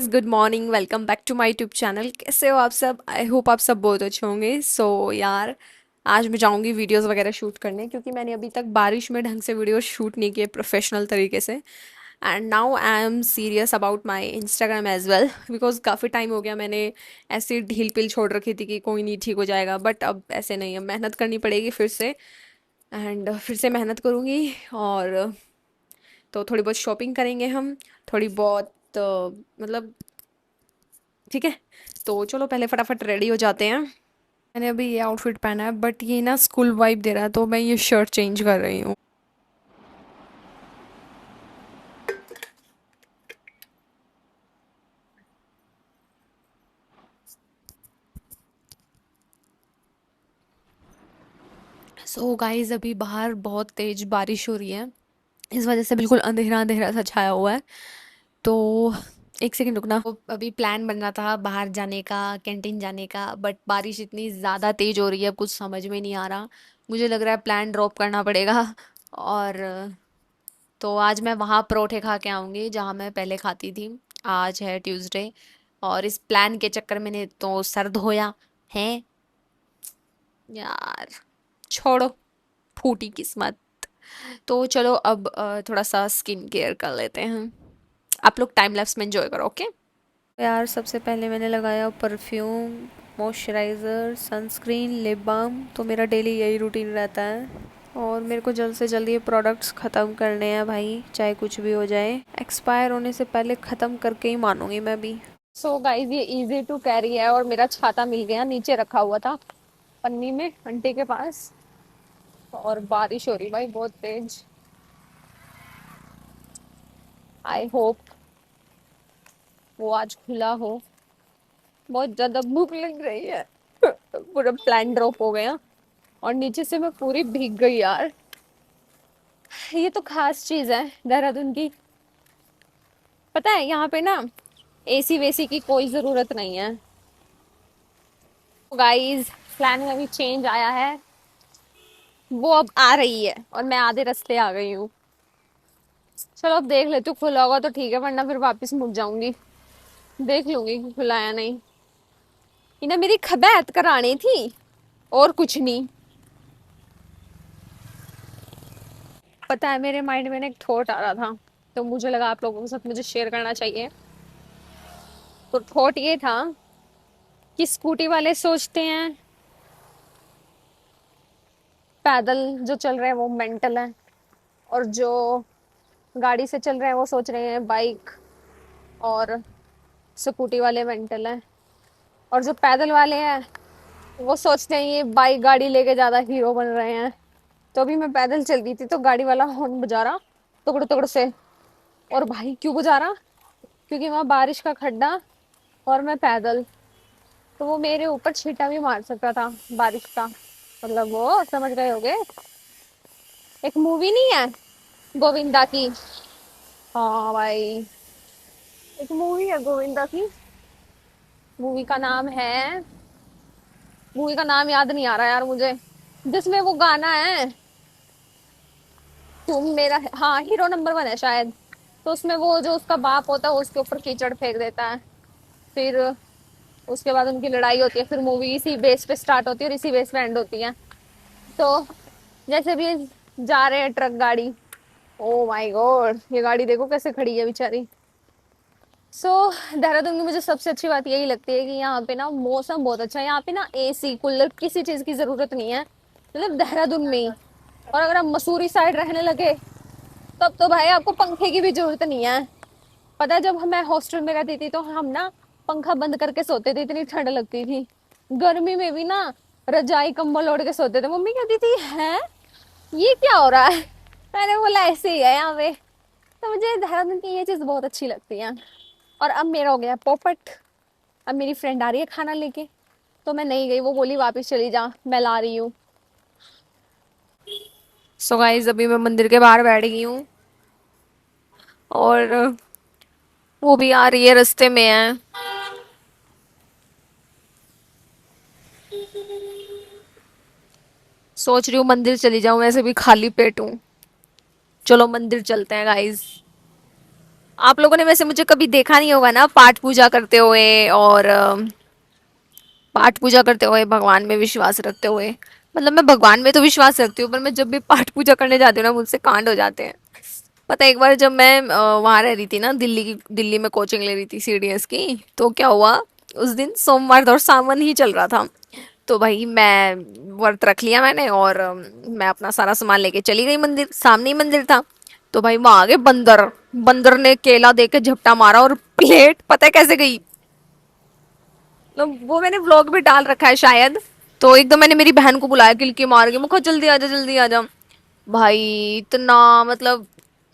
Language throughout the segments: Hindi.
Good morning. Welcome back to my YouTube channel. कैसे हो आप सब? आई होप आप सब बहुत अच्छे होंगे। यार, आज मैं जाऊंगी वीडियोस वगैरह शूट करने, क्योंकि मैंने अभी तक बारिश में ढंग से वीडियो शूट नहीं किए प्रोफेशनल तरीके से। And now I am serious about my Instagram as well, because काफ़ी टाइम हो गया मैंने ऐसी ढील पिल छोड़ रखी थी कि कोई नहीं, ठीक हो जाएगा। बट अब ऐसे नहीं, अब मेहनत करनी पड़ेगी फिर से। एंड फिर से मेहनत करूँगी। और तो थोड़ी बहुत शॉपिंग करेंगे हम, थोड़ी बहुत मतलब, ठीक है। तो चलो पहले फटाफट रेडी हो जाते हैं। मैंने अभी ये आउटफिट पहना है, बट ये ना स्कूल वाइब दे रहा है, तो मैं ये शर्ट चेंज कर रही हूँ। गाइस, अभी बाहर बहुत तेज बारिश हो रही है। इस वजह से बिल्कुल अंधेरा अंधेरा सा छाया हुआ है। तो एक सेकंड रुकना। तो अभी प्लान बन रहा था बाहर जाने का, कैंटीन जाने का, बट बारिश इतनी ज़्यादा तेज हो रही है, अब कुछ समझ में नहीं आ रहा। मुझे लग रहा है प्लान ड्रॉप करना पड़ेगा। और तो आज मैं वहाँ परोठे खा के आऊँगी जहाँ मैं पहले खाती थी। आज है ट्यूसडे, और इस प्लान के चक्कर में ने तो सर धोया है यार। छोड़ो, फूटी किस्मत। तो चलो अब थोड़ा सा स्किन केयर कर लेते हैं। आप लोग टाइम लैप्स में एंजॉय करो, ओके। यार, सबसे पहले मैंने लगाया perfume, moisturiser, sunscreen, lip balm. तो मेरा डेली यही रूटीन रहता है। और मेरे को जल्द से जल्द ये प्रोडक्ट्स ख़त्म करने हैं भाई, चाहे कुछ भी हो जाए। एक्सपायर होने से पहले ख़त्म करके ही मानूंगी मैं भी। गाइज, ये इजी टू कैरी है, और मेरा छाता मिल गया, नीचे रखा हुआ था पन्नी में आंटी के पास। और बारिश हो रही भाई बहुत तेज। आई होप वो आज खुला हो। बहुत ज्यादा भूख लग रही है। पूरा प्लान ड्रॉप हो गया, और नीचे से मैं पूरी भीग गई यार। ये तो खास चीज है देहरादून की। पता है, यहाँ पे ना एसी वेसी की कोई जरूरत नहीं है। गाइस, प्लान में भी चेंज आया है। वो अब आ रही है और मैं आधे रास्ते आ गई हूँ। चलो अब देख लेती हूँ, खुला होगा तो ठीक है, वरना फिर वापस मुड़ जाऊंगी। देख लूंगी कि खुला है या नहीं। इन्हें मेरी खबैत करानी थी, और कुछ नहीं। पता है, मेरे माइंड में ना एक थॉट आ रहा था, तो मुझे लगा आप लोगों के साथ मुझे शेयर करना चाहिए। तो थॉट ये था कि स्कूटी वाले सोचते हैं पैदल जो चल रहे हैं वो मेंटल है, और जो गाड़ी से चल रहे हैं वो सोच रहे हैं बाइक और स्कूटी वाले मेंटल हैं। और जो पैदल वाले हैं वो सोचते हैं ये बाइक गाड़ी लेके ज्यादा हीरो बन रहे हैं। तो अभी मैं पैदल चल रही थी, तो गाड़ी वाला हॉर्न बजा रहा तुकड़ तुकड़ से। और भाई क्यों बजा रहा? क्योंकि वहां बारिश का खड्डा, और मैं पैदल। तो वो मेरे ऊपर छींटा भी मार सकता था बारिश का। मतलब वो समझ गए होगे, एक मूवी नहीं है गोविंदा की? हाँ भाई, एक मूवी है गोविंदा की। मूवी का नाम है, मूवी का नाम याद नहीं आ रहा यार मुझे, जिसमें वो गाना है तुम मेरा, हाँ, हीरो नंबर वन है शायद। तो उसमें वो जो उसका बाप होता है वो उसके ऊपर कीचड़ फेंक देता है। फिर उसके बाद उनकी लड़ाई होती है, फिर मूवी इसी बेस पे स्टार्ट होती है और इसी बेस पे एंड होती है। तो जैसे भी जा रहे हैं ट्रक गाड़ी, ओ माय गॉड, ये गाड़ी देखो कैसे खड़ी है बेचारी। सो देहरादून की मुझे सबसे अच्छी बात यही लगती है कि यहाँ पे ना मौसम बहुत अच्छा है। यहाँ पे ना एसी कूलर किसी चीज की जरूरत नहीं है, मतलब देहरादून में ही। और अगर आप मसूरी साइड रहने लगे, तब तो भाई आपको पंखे की भी जरूरत नहीं है। पता है, जब मैं हॉस्टल में रहती थी तो हम ना पंखा बंद करके सोते थे, इतनी ठंड लगती थी। गर्मी में भी ना रजाई कंबल ओढ़ के सोते थे। मम्मी कहती थी है ये क्या हो रहा है? मैंने बोला ऐसे ही है यहाँ पे। तो मुझे देहरादून की ये चीज बहुत अच्छी लगती है। और अब मेरा हो गया पोपट। अब मेरी फ्रेंड आ रही है खाना लेके, तो मैं नहीं गई, वो बोली वापस चली जा, मैं ला रही हूँ। गाइस, अभी मैं मंदिर के बाहर बैठ गई हूँ, और वो भी आ रही है, रास्ते में है। सोच रही हूँ मंदिर चली जाऊं, वैसे भी खाली पेट हूँ। चलो मंदिर चलते हैं गाइस। आप लोगों ने वैसे मुझे कभी देखा नहीं होगा ना पाठ पूजा करते हुए, और पाठ पूजा करते हुए, भगवान में विश्वास रखते हुए। मतलब मैं भगवान में तो विश्वास रखती हूँ, पर मैं जब भी पाठ पूजा करने जाती हूँ ना, मुझसे कांड हो जाते हैं। पता है, एक बार जब मैं वहां रह रही थी ना, दिल्ली में कोचिंग ले रही थी सीडीएस की, तो क्या हुआ, उस दिन सोमवार था और सावन ही चल रहा था। तो भाई मैं व्रत रख लिया मैंने, और मैं अपना सारा सामान लेके चली गई मंदिर, सामने ही मंदिर था। तो भाई वहां आ गए बंदर। बंदर ने केला दे के झपटा मारा, और प्लेट पता है कैसे गई, तो वो मैंने व्लॉग भी डाल रखा है शायद। तो एकदम मैंने मेरी बहन को बुलाया किलकी मार के, मैं कहा जल्दी आ जा, जल्दी आ जा। भाई इतना, मतलब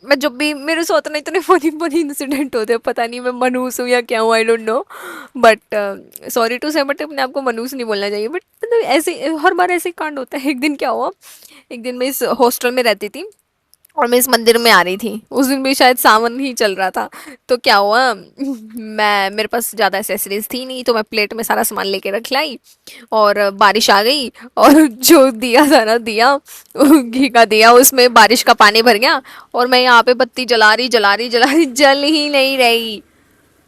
मैं जब भी मेरे साथ ना इतने फनी फनी इंसिडेंट होते हैं, पता नहीं मैं मनहूस हूँ या क्या हूँ, I don't know. But sorry to say, but अपने आपको मनहूस नहीं बोलना चाहिए, बट मतलब ऐसे हर बार ऐसे ही कांड होता है। एक दिन क्या हुआ, एक दिन मैं इस हॉस्टल में रहती थी, और मैं इस मंदिर में आ रही थी, उस दिन भी शायद सावन ही चल रहा था। तो क्या हुआ, मैं मेरे पास ज़्यादा एसेसरीज थी नहीं, तो मैं प्लेट में सारा सामान लेके रख लाई, और बारिश आ गई, और जो दिया था ना, दिया घी का दिया, उसमें बारिश का पानी भर गया, और मैं यहाँ पे बत्ती जला रही जला रही जला रही, जल ही नहीं रही।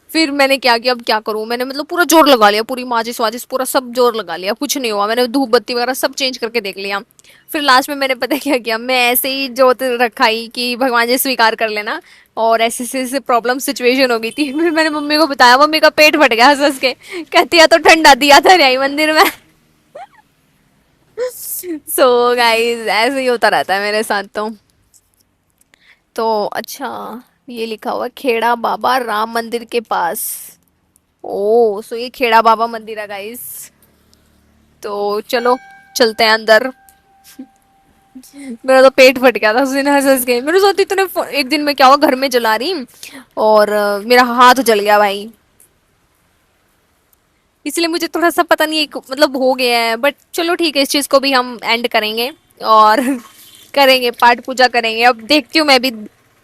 फिर मैंने क्या किया, अब क्या करूं, मैंने मतलब पूरा जोर लगा लिया, पूरी माचिस वाचिस पूरा सब जोर लगा लिया, कुछ नहीं हुआ, मैंने धूप बत्ती वगैरह सब चेंज करके देख लिया। फिर लास्ट में मैंने पता क्या किया, मैं ऐसे ही जोत रखाई कि भगवान जी स्वीकार कर लेना, और ऐसे ऐसे प्रॉब्लम सिचुएशन हो गई थी। फिर मैंने मम्मी को बताया, मम्मी का पेट फट गया हंस हंस के, कहती है तो ठंडा दिया था रही मंदिर में। सो गाइस ऐसे ही होता रहता है मेरे साथ तो अच्छा, ये लिखा हुआ खेड़ा बाबा राम मंदिर के पास। ओ सो ये खेड़ा बाबा मंदिर है गाइस। तो चलो चलते हैं अंदर। मेरा तो पेट फट गया था उस दिन हंस हंस के, मेरे साथ इतने एक दिन में क्या हुआ, घर में जला रही, और मेरा हाथ जल गया भाई। इसलिए मुझे थोड़ा सा पता नहीं, एक मतलब हो गया है, बट चलो ठीक है, इस चीज को भी हम एंड करेंगे, और करेंगे पाठ पूजा करेंगे। अब देखती हूँ मैं भी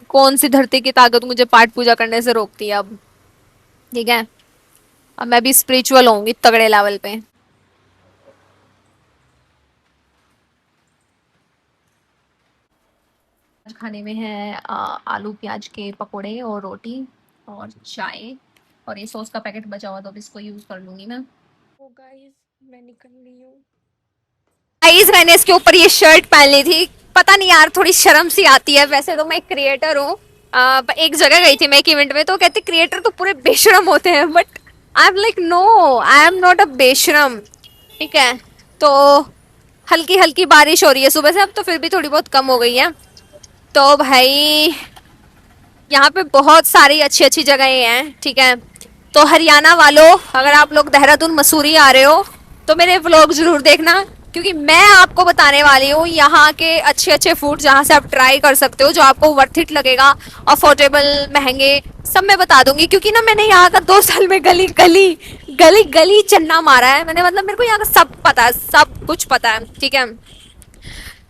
कौन सी धरती की ताकत मुझे पाठ पूजा करने से रोकती है अब। ठीक है, अब मैं भी स्पिरिचुअल होंगी तगड़े लेवल पे। आज खाने में है आलू प्याज के पकोड़े और रोटी और चाय, और ये सॉस का पैकेट बचा हुआ, तो अब इसको यूज कर लूंगी मैं। ओ गाइस, मैं निकल रही हूँ। गाइस मैंने इसके ऊपर ये शर्ट पहन ली थी, पता नहीं यार थोड़ी शर्म सी आती है, वैसे तो मैं एक क्रिएटर हूँ। एक जगह गई थी मैं एक इवेंट में, तो कहते क्रिएटर तो पूरे बेशरम होते हैं, but I am like no, I am not a बेशरम। ठीक है, तो हल्की हल्की बारिश हो रही है सुबह से, अब तो फिर भी थोड़ी बहुत कम हो गई है। तो भाई यहाँ पे बहुत सारी अच्छी अच्छी जगहें हैं, ठीक है। तो हरियाणा वालों, अगर आप लोग देहरादून मसूरी आ रहे हो, तो मेरे व्लॉग जरूर देखना, क्योंकि मैं आपको बताने वाली हूँ यहाँ के अच्छे अच्छे फूड, जहाँ से आप ट्राई कर सकते हो, जो आपको वर्थ इट लगेगा, अफोर्डेबल, महंगे, सब मैं बता दूंगी। क्योंकि ना मैंने यहाँ का 2 साल में गली गली गली गली चन्ना मारा है मैंने, मतलब मेरे को यहाँ का सब पता है, सब कुछ पता है, ठीक है।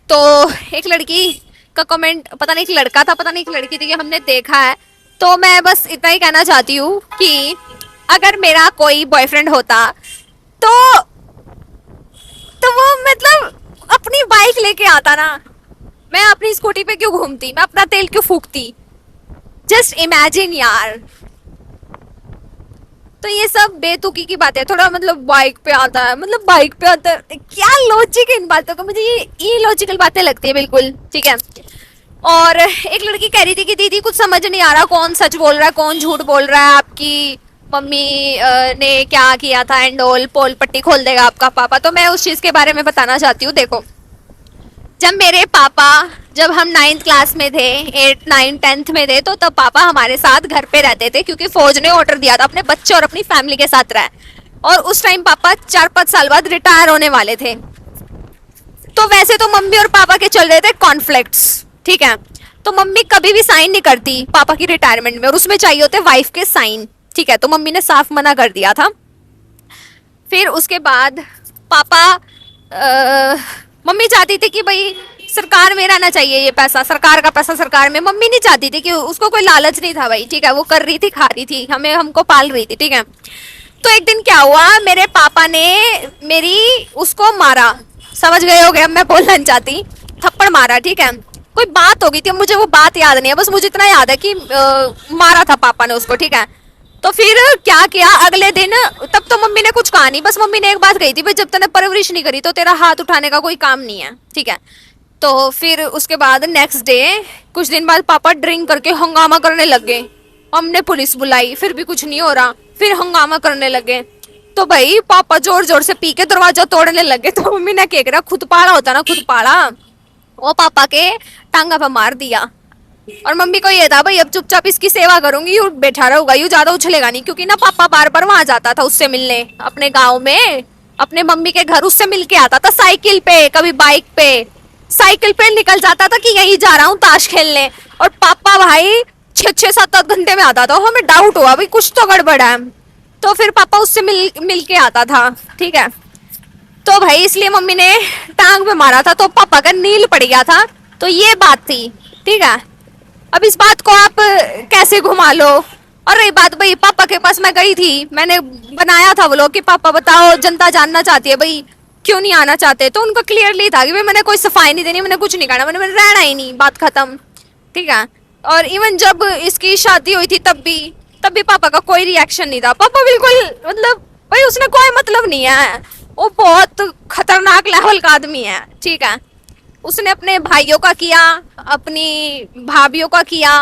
तो एक लड़की का कमेंट, पता नहीं एक लड़का था पता नहीं एक लड़की थी, कि हमने देखा है। तो मैं बस इतना ही कहना चाहती हूँ कि अगर मेरा कोई बॉयफ्रेंड होता, तो वो मतलब अपनी बाइक लेके आता ना, मैं अपनी स्कूटी पे क्यों घूमती, मैं अपना तेल क्यों फूकती। जस्ट इमेजिन यार। तो ये सब बेतुकी की बात है, थोड़ा मतलब बाइक पे आता है, मतलब बाइक पे आता है, क्या लॉजिक है इन बातों का, मुझे ये लॉजिकल बातें लगती है बिल्कुल, ठीक है। और एक लड़की कह रही थी कि दीदी कुछ समझ नहीं आ रहा, कौन सच बोल रहा है कौन झूठ बोल रहा है, आपकी मम्मी ने क्या किया था एंड ऑल, पोल पट्टी खोल देगा आपका पापा। तो मैं उस चीज के बारे में बताना चाहती हूँ। देखो, जब मेरे पापा, जब हम 9th क्लास में थे, 8 9 10th में थे, तो तब पापा हमारे साथ घर पे रहते थे, क्योंकि फौज ने ऑर्डर दिया था अपने बच्चे और अपनी फैमिली के साथ रहे। और उस टाइम पापा 4 5 साल बाद रिटायर होने वाले थे। तो वैसे तो मम्मी और पापा के चल रहे थे कॉन्फ्लिक्ट्स, ठीक है। तो मम्मी कभी भी साइन नहीं करती पापा की रिटायरमेंट में, और उसमें चाहिए होते वाइफ के साइन, ठीक है। तो मम्मी ने साफ मना कर दिया था। फिर उसके बाद पापा, मम्मी चाहती थी कि भाई सरकार में रहना चाहिए, ये पैसा सरकार का पैसा सरकार में, मम्मी नहीं चाहती थी, कि उसको कोई लालच नहीं था भाई, ठीक है। वो कर रही थी, खा रही थी, हमें हमको पाल रही थी, ठीक है। तो एक दिन क्या हुआ, मेरे पापा ने मेरी उसको मारा, समझ गए हो गए, अब मैं बोलना नहीं चाहती, थप्पड़ मारा, ठीक है। कोई बात हो गई थी, मुझे वो बात याद नहीं है, बस मुझे इतना याद है कि मारा था पापा ने उसको, ठीक है। तो फिर क्या किया अगले दिन, तब तो मम्मी ने कुछ कहा नहीं, बस मम्मी ने एक बात कही थी, भाई जब तूने परवरिश नहीं करी तो तेरा हाथ उठाने का कोई काम नहीं है, ठीक है। तो फिर उसके बाद नेक्स्ट डे, कुछ दिन बाद पापा ड्रिंक करके हंगामा करने लग गए। हमने पुलिस बुलाई, फिर भी कुछ नहीं हो रहा, फिर हंगामा करने लगे। तो भाई पापा जोर जोर से पी के दरवाजा तोड़ने लगे, तो मम्मी ने क्या करा, खुद पाड़ा होता ना, खुद पाड़ा, वो पापा के टांगा पे मार दिया। और मम्मी को ये था भाई अब चुपचाप इसकी सेवा करूंगी, यू बैठा रहूंगा, यू ज्यादा उछलेगा नहीं, क्योंकि ना पापा बार बार वहां जाता था उससे मिलने, अपने गांव में अपने मम्मी के घर उससे मिल के आता था, साइकिल पे कभी बाइक पे, साइकिल पे निकल जाता था कि यहीं जा रहा हूँ ताश खेलने। और पापा भाई 6-6 7 8 घंटे में आता था, हमें डाउट हुआ भाई कुछ तो गड़बड़ है। तो फिर पापा उससे मिल के आता था, ठीक है। तो भाई इसलिए मम्मी ने टांग पे मारा था, तो पापा का नील पड़ गया था। तो ये बात थी, ठीक है। अब इस बात को आप कैसे घुमा लो। और रही बात भाई, पापा के पास मैं गई थी, मैंने बनाया था वो लोग कि पापा बताओ जनता जानना चाहती है भाई क्यों नहीं आना चाहते, तो उनका क्लियरली था कि भाई मैंने कोई सफाई नहीं देनी, मैंने कुछ नहीं करना, मैंने रहना ही नहीं, बात खत्म, ठीक है। और इवन जब इसकी शादी हुई थी तब भी पापा का कोई रिएक्शन नहीं था, पापा बिल्कुल मतलब भाई उसने कोई मतलब नहीं है, वो बहुत खतरनाक लेवल का आदमी है, ठीक है। उसने अपने भाइयों का किया, अपनी भाभीियों का किया,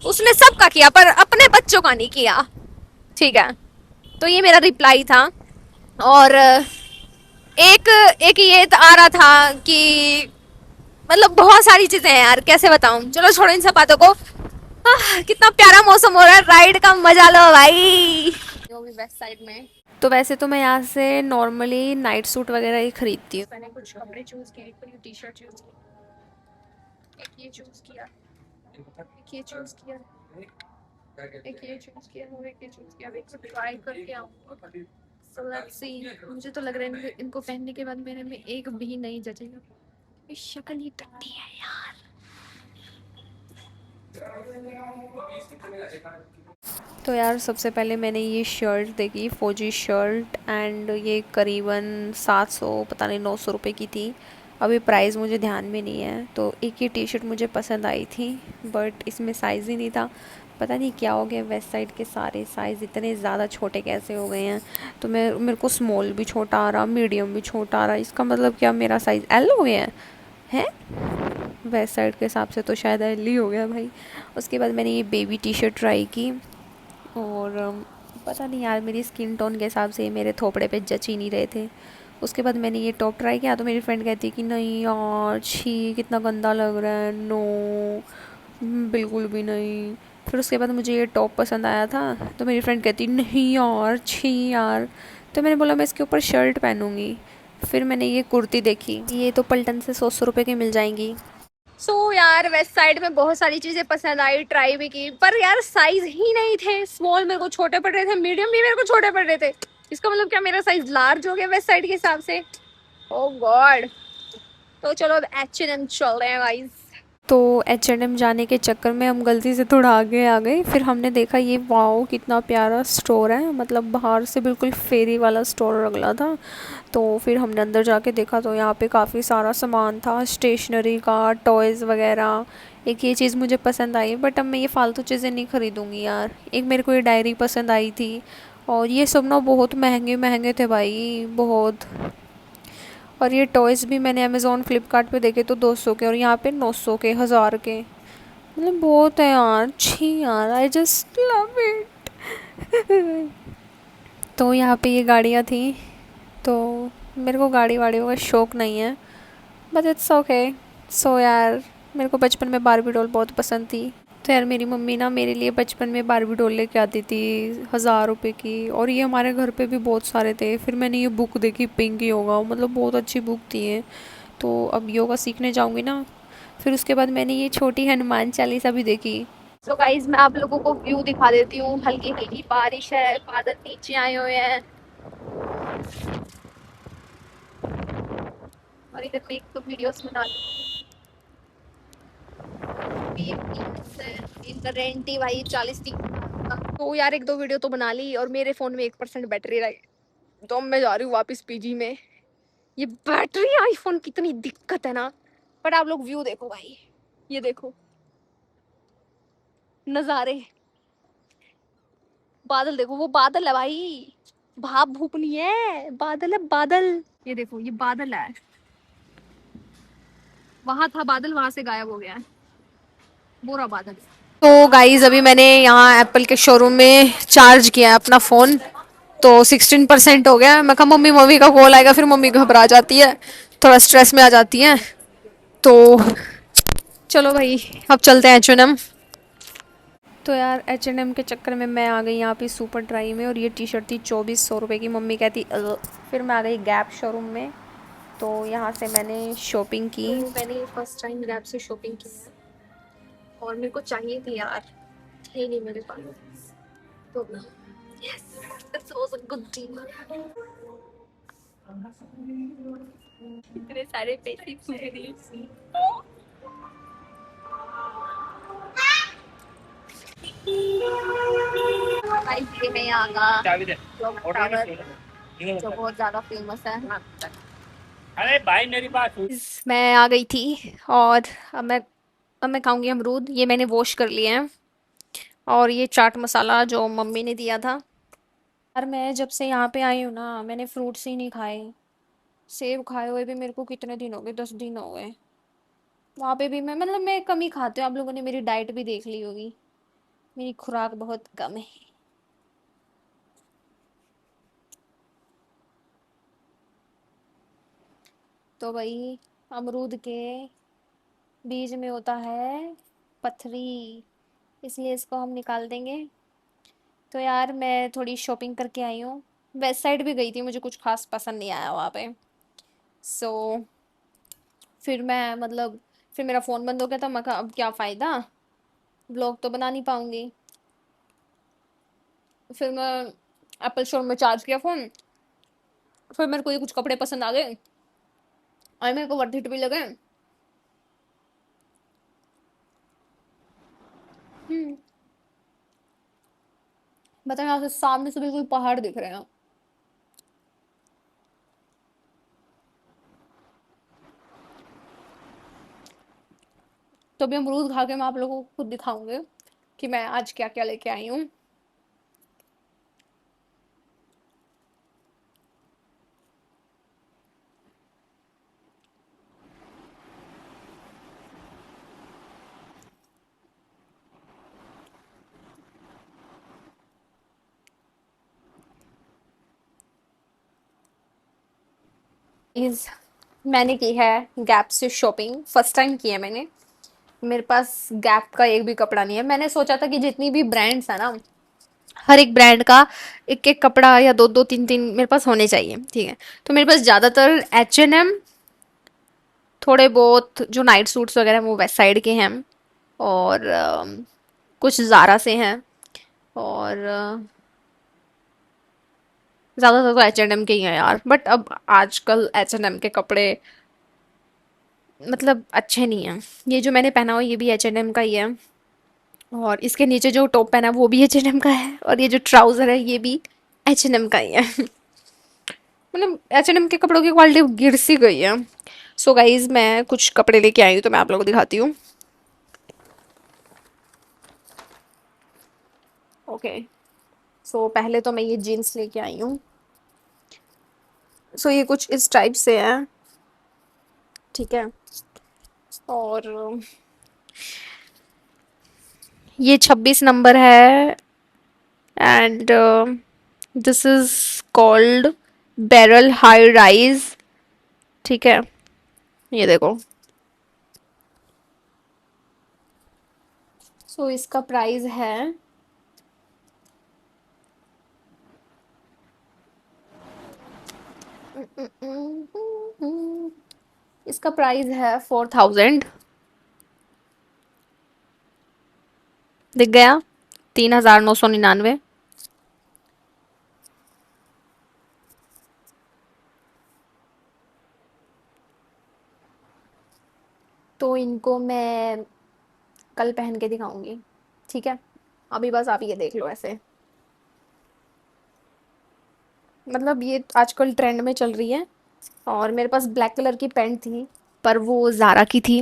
उसने सबका किया, पर अपने बच्चों का नहीं किया, ठीक है। तो ये मेरा रिप्लाई था। और एक एक ये आ रहा था कि मतलब बहुत सारी चीजें हैं यार, कैसे बताऊं, चलो छोड़ो इन सब बातों को। कितना प्यारा मौसम हो रहा है, राइड का मजा लो भाई। जो भी वेस्ट साइड में, तो वैसे तो मैं यहाँ से नॉर्मली नाइट सूट वगैरह ही खरीदती हूँ। मैंने कुछ कपड़े चूज किए, एक टी शर्ट चूज की, एक ये चूज किया, एक ये चूज किया, एक ये चूज किया और एक ये चूज किया, एक ट्राई करके आऊँ। So let's see. मुझे तो लग रहा है इनको पहनने के बाद मेरे में एक भी नहीं जचेगा, ये शक्ल ही टट्टी है यार। तो यार सबसे पहले मैंने ये शर्ट देखी, फौजी शर्ट, एंड ये करीबन 700 पता नहीं 900 रुपये की थी। अभी प्राइस मुझे ध्यान में नहीं है। तो एक ये टी शर्ट मुझे पसंद आई थी, बट इसमें साइज़ ही नहीं था, पता नहीं क्या हो गया, वेस्ट साइड के सारे साइज़ इतने ज़्यादा छोटे कैसे हो गए हैं। तो मेरे को स्मॉल भी छोटा आ रहा, मीडियम भी छोटा आ रहा, इसका मतलब क्या मेरा साइज़ एल हो गया है? वेस्ट साइड के हिसाब से तो शायद एल ही हो गया भाई। उसके बाद मैंने ये बेबी टी शर्ट ट्राई की, और पता नहीं यार मेरी स्किन टोन के हिसाब से मेरे थोपड़े पे जच ही नहीं रहे थे। उसके बाद मैंने ये टॉप ट्राई किया, तो मेरी फ्रेंड कहती कि नहीं यार छी कितना गंदा लग रहा है, नो बिल्कुल भी नहीं। फिर उसके बाद मुझे ये टॉप पसंद आया था, तो मेरी फ्रेंड कहती नहीं यार छी यार। तो मैंने बोला मैं इसके ऊपर शर्ट पहनूंगी। फिर मैंने ये कुर्ती देखी, ये तो पलटन से 100 रुपये की मिल जाएंगी। यार वेस्ट साइड में बहुत सारी चीजें पसंद आई, ट्राई भी की, पर यार साइज ही नहीं थे, स्मॉल मेरे को छोटे पड़ रहे थे, मीडियम भी मेरे को छोटे पड़ रहे थे। इसका मतलब क्या मेरा साइज लार्ज हो गया वेस्ट साइड के हिसाब से? ओह गॉड। तो चलो अब H&M चल रहे हैं गाइस। तो H&M जाने के चक्कर में हम गलती से थोड़ा आगे आ गए। फिर हमने देखा ये वाओ कितना प्यारा स्टोर है, मतलब बाहर से बिल्कुल फेरी वाला स्टोर लगला था। तो फिर हमने अंदर जाके देखा, तो यहाँ पे काफ़ी सारा सामान था, स्टेशनरी का, टॉयज़ वगैरह। एक ये चीज़ मुझे पसंद आई, बट अब मैं ये फ़ालतू चीज़ें नहीं ख़रीदूँगी यार। एक मेरे को ये डायरी पसंद आई थी, और ये सब ना बहुत महंगे महंगे थे भाई, बहुत। और ये टॉयज़ भी मैंने अमेज़ोन फ्लिपकार्ट पे देखे तो 200 के, और यहाँ पे 900 के, 1000 के, मतलब बहुत है यार, छी यार, आई जस्ट लव इट। तो यहाँ पे ये गाड़ियाँ थी, तो मेरे को गाड़ी वाड़ियों का शौक़ नहीं है, बट इट्स ओके। सो यार मेरे को बचपन में बारबी डॉल बहुत पसंद थी। तो यार मेरी मम्मी ना मेरे लिए बचपन में बारबी डॉल लेके आती थी 1000 रुपये की, और ये हमारे घर पे भी बहुत सारे थे। फिर मैंने ये बुक देखी, पिंक योगा, मतलब बहुत अच्छी बुक थी ये। तो अब योगा सीखने जाऊँगी ना। फिर उसके बाद मैंने ये छोटी हनुमान चालीसा भी देखी। तो गाइज मैं आप लोगों को व्यू दिखा देती हूँ, हल्की हल्की बारिश है, बादल नीचे आए हुए हैं, और इधर मैं एक तो वीडियोस बना रेंटी भाई 40 थी। तो यार एक दो वीडियो तो बना ली, और मेरे फ़ोन में 1% बैटरी रही, तो अब मैं जा रही हूँ वापस पीजी में। ये बैटरी आईफोन कितनी दिक्कत है ना, बट आप लोग व्यू देखो भाई, ये देखो नजारे, बादल देखो, वो बादल है भाई, भाप भूप नहीं है, बादल है बादल। ये देखो ये बादल है, वहां था बादल, वहां से गायब हो गया है, पूरा बादल। तो गाइज अभी मैंने यहाँ एप्पल के शोरूम में चार्ज किया है अपना फ़ोन, तो 16% हो गया। मैं कहा मम्मी, मम्मी का कॉल आएगा, फिर मम्मी घबरा जाती है, थोड़ा स्ट्रेस में आ जाती है। तो चलो भाई, अब चलते हैं H&M। तो यार H&M के चक्कर में मैं आ गई यहाँ पे सुपर ड्राई में, और ये टी शर्ट थी 2400 रुपये की। मम्मी कहती फिर मैं आ गई गैप शोरूम में, तो यहाँ से मैंने शॉपिंग की। तो मैंने फर्स्ट टाइम गैप से शॉपिंग की है, और मेरे को चाहिए थी यार, थे नहीं मेरे पास, तो yes, this was a good deal. इतने सारे पैसे पूरे दिए। गाइस ये है यहाँ का क्लॉक टावर, जो बहुत ज्यादा फेमस है। अरे भाई मेरी बात सुन। मैं आ गई थी, और अब मैं खाऊंगी अमरूद। ये मैंने वॉश कर लिए हैं, और ये चाट मसाला जो मम्मी ने दिया था। यार मैं जब से यहाँ पे आई हूँ ना, मैंने फ्रूट्स ही नहीं खाए। सेब खाए हुए भी मेरे को कितने दिन हो गए, 10 दिन हो गए। वहाँ पे भी मैं कम ही खाती हूँ। आप लोगों ने मेरी डाइट भी देख ली होगी, मेरी खुराक बहुत कम है। तो भाई, अमरूद के बीज में होता है पथरी, इसलिए इसको हम निकाल देंगे। तो यार मैं थोड़ी शॉपिंग करके आई हूँ, वेस्ट साइड भी गई थी, मुझे कुछ खास पसंद नहीं आया वहाँ पे। सो फिर मैं फिर मेरा फ़ोन बंद हो गया था। मैं कहा अब क्या फ़ायदा, ब्लॉग तो बना नहीं पाऊँगी। फिर मैं एप्पल स्टोर में चार्ज किया फ़ोन, फिर मेरे को ये कुछ कपड़े पसंद आ गए, और मेरे को वर्थ इट भी लगे। हम्म, बताओ, यहाँ से सामने से बिल्कुल पहाड़ दिख रहे हैं। तो अभी अमरूद खा के मैं आप लोगों को खुद दिखाऊंगी कि मैं आज क्या क्या लेके आई हूँ। इस मैंने की है गैप से शॉपिंग, फर्स्ट टाइम की है मैंने। मेरे पास गैप का एक भी कपड़ा नहीं है। मैंने सोचा था कि जितनी भी ब्रांड्स है ना, हर एक ब्रांड का एक एक कपड़ा या दो दो तीन तीन मेरे पास होने चाहिए, ठीक है। तो मेरे पास ज़्यादातर H&M, थोड़े बहुत जो नाइट सूट्स वगैरह हैं वो वेस्ट साइड के हैं, और कुछ ज़ारा से हैं, और ज़्यादातर तो H&M के ही हैं यार। बट अब आजकल H&M के कपड़े अच्छे नहीं हैं। ये जो मैंने पहना हुआ ये भी H&M का ही है, और इसके नीचे जो टॉप पहना है वो भी H&M का है, और ये जो ट्राउज़र है ये भी H&M का ही है। H&M के कपड़ों की क्वालिटी गिर सी गई है। सो गाइज मैं कुछ कपड़े लेके आई हूँ, तो मैं आप लोगों को दिखाती हूँ। ओके, सो पहले तो मैं ये जीन्स लेके आई हूँ। सो ये कुछ इस टाइप से है, ठीक है। और ये 26 नंबर है, and this is called barrel high rise, ठीक है। ये देखो, सो इसका प्राइस है इसका प्राइस है 4000। दिख गया, 3999। तो इनको मैं कल पहन के दिखाऊंगी, ठीक है। अभी बस आप ये देख लो ऐसे, ये आजकल ट्रेंड में चल रही है। और मेरे पास ब्लैक कलर की पैंट थी, पर वो ज़ारा की थी,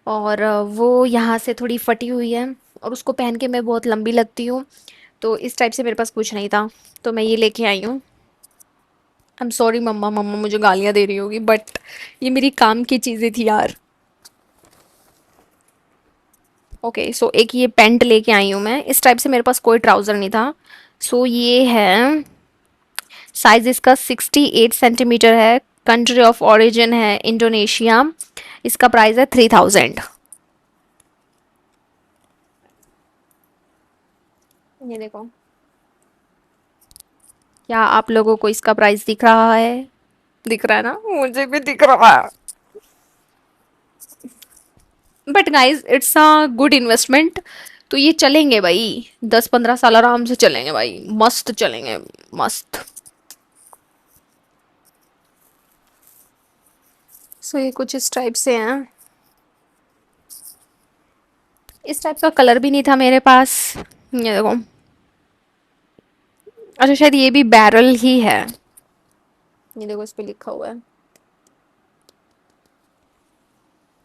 और वो यहाँ से थोड़ी फटी हुई है और उसको पहन के मैं बहुत लंबी लगती हूँ। तो इस टाइप से मेरे पास कुछ नहीं था, तो मैं ये लेके आई हूँ। आई एम सॉरी मम्मा, मम्मा मुझे गालियाँ दे रही होगी, बट ये मेरी काम की चीज़ें थी यार। ओके सो एक ये पैंट लेके आई हूँ मैं। इस टाइप से मेरे पास कोई ट्राउज़र नहीं था। सो ये है, साइज इसका 68 सेंटीमीटर है। कंट्री ऑफ ओरिजिन है इंडोनेशिया। इसका प्राइस है 3000। ये देखो। क्या आप लोगों को इसका प्राइस दिख रहा है? दिख रहा है ना, मुझे भी दिख रहा है। But guys it's a good investment. तो ये चलेंगे भाई, 10-15 साल आराम से चलेंगे भाई, मस्त चलेंगे, मस्त। सो ये कुछ इस टाइप से हैं। इस टाइप का कलर भी नहीं था मेरे पास। ये देखो। अच्छा शायद ये भी बैरल ही है। ये देखो इस पे लिखा हुआ है।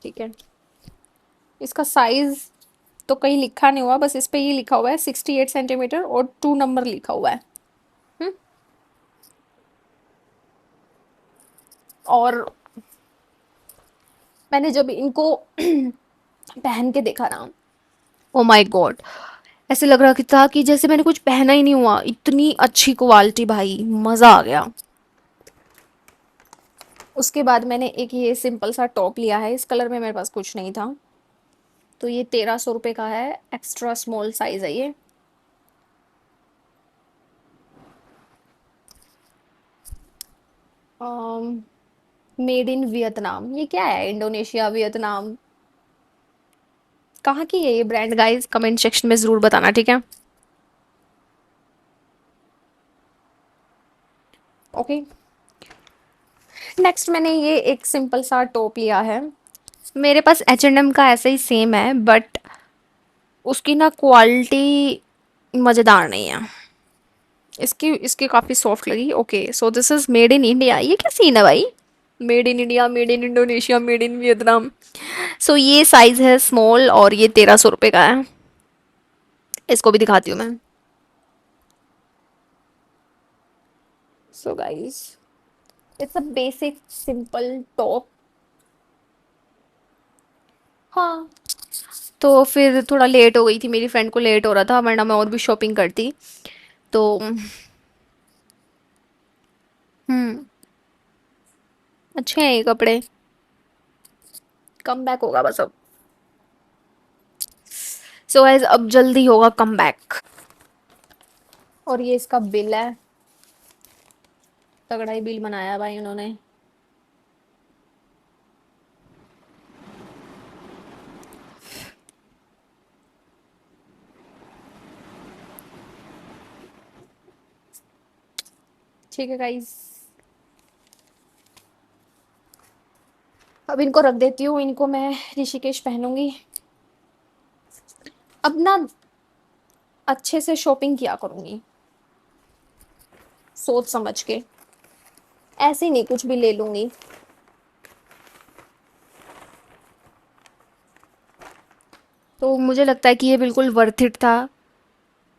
ठीक है। इसका साइज तो कहीं लिखा नहीं हुआ, बस इस पे ये लिखा हुआ है 68 सेंटीमीटर और 2 नंबर लिखा हुआ है। हम्म। और मैंने जब इनको पहन के देखा ना, ओ माय गॉड, ऐसे लग रहा था कि जैसे मैंने कुछ पहना ही नहीं हुआ। इतनी अच्छी क्वालिटी भाई, मज़ा आ गया। उसके बाद मैंने एक ये सिंपल सा टॉप लिया है। इस कलर में मेरे पास कुछ नहीं था, तो ये 1300 रुपये का है। एक्स्ट्रा स्मॉल साइज है ये। Made in Vietnam. ये क्या है, इंडोनेशिया वियतनाम कहाँ की है ये ब्रांड? गाइस कमेंट सेक्शन में ज़रूर बताना, ठीक है? ओके। नेक्स्ट मैंने ये एक सिंपल सा टॉप लिया है। मेरे पास H&M का ऐसा ही सेम है, बट उसकी ना क्वालिटी मज़ेदार नहीं है। इसकी इसकी काफ़ी सॉफ्ट लगी। Okay so this is made in India. ये क्या सीन है भाई? Made in India, made in Indonesia, made in Vietnam. So ये साइज़ है स्मॉल और ये 1300 रुपये का है। इसको भी दिखाती हूँ मैं। So guys it's a basic simple top. हाँ। तो फिर थोड़ा लेट हो गई थी, मेरी फ्रेंड को लेट हो रहा था, वरना मैं और भी शॉपिंग करती। तो अच्छे हैं ये कपड़े। कम बैक होगा बस अब। सो गाइस अब जल्दी होगा कम बैक। और ये इसका बिल है। तगड़ा ही बिल बनाया है भाई उन्होंने। ठीक है गाइस, अब इनको रख देती हूँ। इनको मैं ऋषिकेश पहनूंगी। अब ना अच्छे से शॉपिंग किया करूंगी, सोच समझ के। ऐसे ही नहीं कुछ भी ले लूंगी। तो मुझे लगता है कि ये बिल्कुल वर्थ इट था।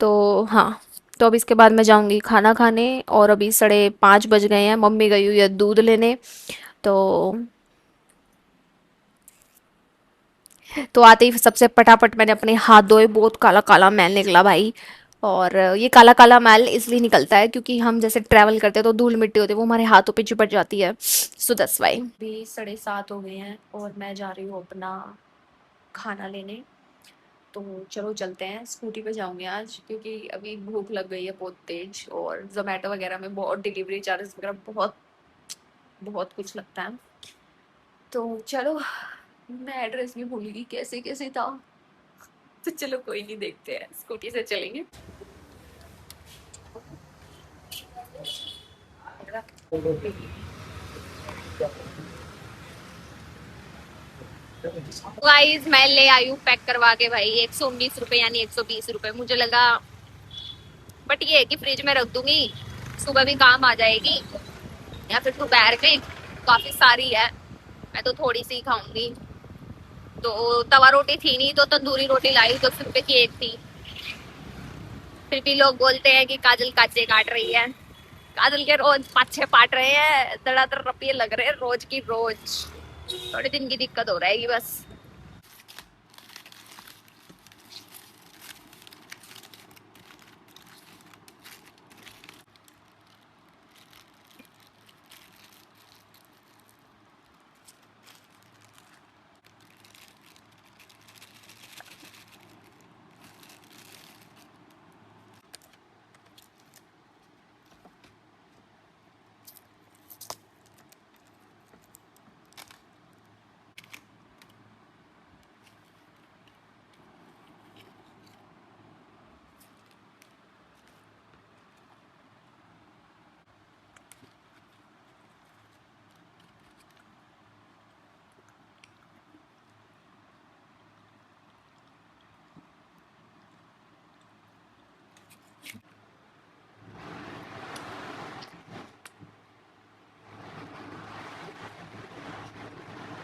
तो हाँ, तो अब इसके बाद मैं जाऊंगी खाना खाने। और अभी 5:30 बज गए हैं, मम्मी गई हुई है दूध लेने। तो आते ही सबसे पटापट मैंने अपने हाथ धोए। बहुत काला काला मैल निकला भाई। और ये काला काला मैल इसलिए निकलता है क्योंकि हम जैसे ट्रैवल करते हैं तो धूल मिट्टी होती है, वो हमारे हाथों पे चिपट जाती है। So that's why. अभी 7:30 हो गए हैं और मैं जा रही हूँ अपना खाना लेने। तो चलो चलते हैं। स्कूटी पे जाऊंगी आज क्योंकि अभी भूख लग गई है बहुत तेज। और जोमेटो वगैरह में बहुत डिलीवरी चार्जेस वगैरह बहुत बहुत कुछ लगता है। तो चलो, मैं एड्रेस भी भूल गई कैसे कैसे था। तो चलो कोई नहीं, देखते हैं, स्कूटी से चलेंगे। गाइस मैं ले आई हूँ पैक करवा के भाई, 119 रुपए यानी 120 रुपए मुझे लगा। बट ये है कि फ्रिज में रख दूंगी, सुबह भी काम आ जाएगी। या फिर दोपहर में, काफी सारी है, मैं तो थोड़ी सी खाऊंगी। तो तवा रोटी थी नहीं, तो तंदूरी रोटी लाई, 10 रुपए की एक थी। फिर भी लोग बोलते हैं कि काजल काचे काट रही है। काजल के रोज 5-6 पाट रहे हैं, धड़ाधड़ रुपये लग रहे हैं रोज की रोज। थोड़े दिन की दिक्कत हो रहेगी बस।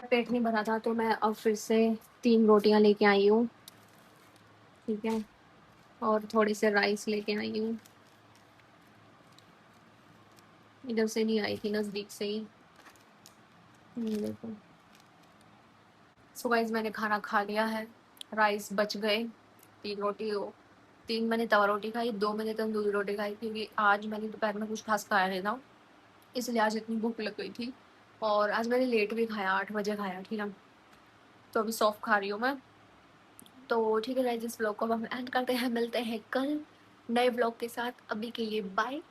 पेट नहीं भरा था तो मैं अब फिर से 3 रोटियां लेके आई हूँ, ठीक है, और थोड़े से राइस लेके आई हूँ। इधर से नहीं आई थी, नजदीक से ही। देखो। सो गाइस मैंने खाना खा लिया है, राइस बच गए। 3 रोटी हो, 3 मैंने तवा रोटी खाई, 2 मैंने तंदूरी रोटी खाई, क्योंकि आज मैंने दोपहर में कुछ खास खाया नहीं था, इसलिए आज इतनी भूख लग गई थी। और आज मैंने लेट भी खाया, 8 बजे खाया, ठीक है। तो अभी सॉफ्ट खा रही हूँ मैं। तो ठीक है गाइस, इस व्लॉग को अब हम एंड करते हैं, मिलते हैं कल नए व्लॉग के साथ। अभी के लिए बाय।